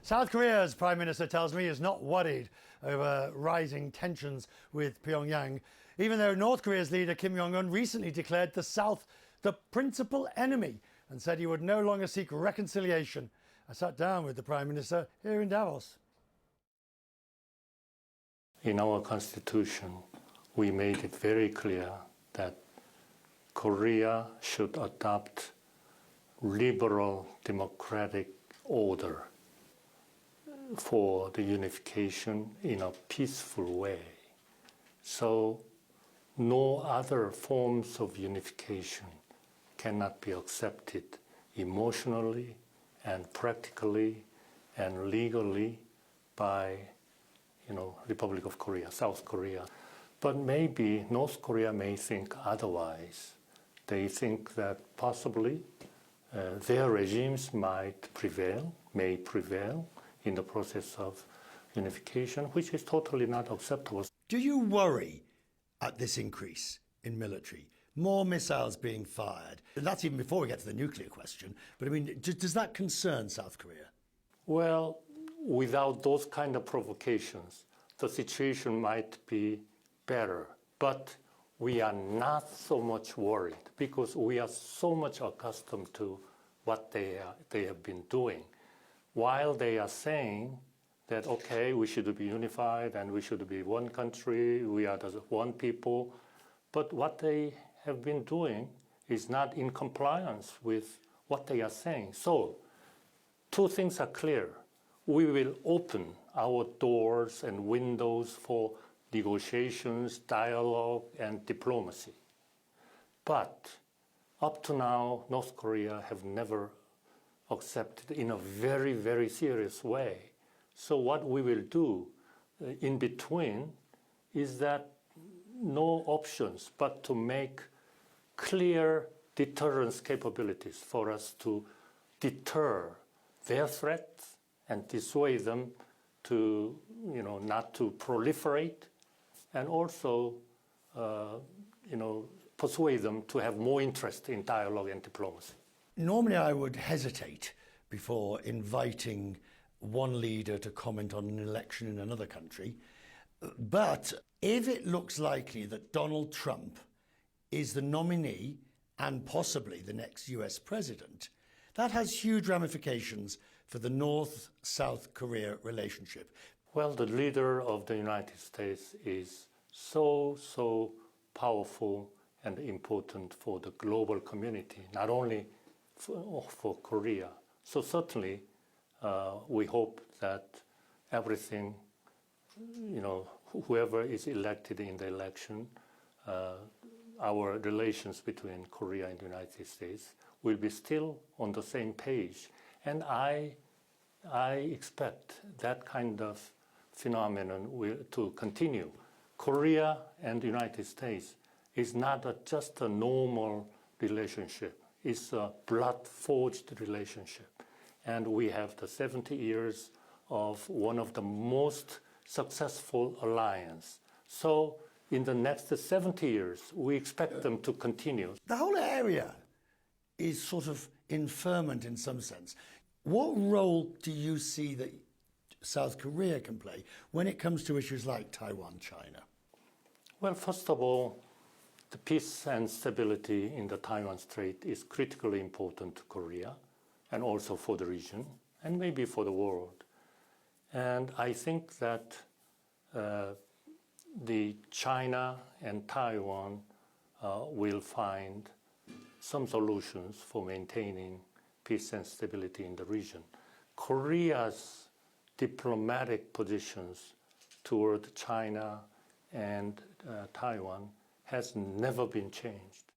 South Korea's Prime Minister tells me is not worried over rising tensions with Pyongyang, even though North Korea's leader Kim Jong-un recently declared the South the principal enemy and said he would no longer seek reconciliation. I sat down with the Prime Minister here in Davos. In our constitution, we made it very clear that Korea should adopt liberal democratic order for the unification in a peaceful way. So no other forms of unification cannot be accepted emotionally and practically and legally by, Republic of Korea, South Korea. But maybe North Korea may think otherwise. They think that possibly their regimes may prevail in the process of unification, which is totally not acceptable. Do you worry at this increase in military? More missiles being fired. And that's even before we get to the nuclear question. But I mean, does that concern South Korea? Well, without those kind of provocations, the situation might be better. But we are not so much worried because we are so much accustomed to what they have been doing. While they are saying that, okay, we should be unified and we should be one country, we are the one people, but what they have been doing is not in compliance with what they are saying. So, two things are clear. We will open our doors and windows for negotiations, dialogue, and diplomacy. But up to now, North Korea have never accepted in a very, very serious way. So what we will do in between is that no options but to make clear deterrence capabilities for us to deter their threats and dissuade them to, not to proliferate, and also, persuade them to have more interest in dialogue and diplomacy. Normally I would hesitate before inviting one leader to comment on an election in another country. But if it looks likely that Donald Trump is the nominee and possibly the next US president, that has huge ramifications for the North-South Korea relationship. Well, the leader of the United States is so powerful and important for the global community, not only for Korea. So certainly, we hope that everything, whoever is elected in the election, our relations between Korea and the United States will be still on the same page. And I expect that kind of phenomenon to continue. Korea and the United States is not just a normal relationship. It's a blood-forged relationship. And we have the 70 years of one of the most successful alliance. So in the next 70 years, we expect them to continue. The whole area is sort of in ferment in some sense. What role do you see that South Korea can play when it comes to issues like Taiwan, China? Well, first of all, the peace and stability in the Taiwan Strait is critically important to Korea and also for the region and maybe for the world. And I think that the China and Taiwan will find some solutions for maintaining peace and stability in the region. Korea's diplomatic positions toward China and Taiwan has never been changed.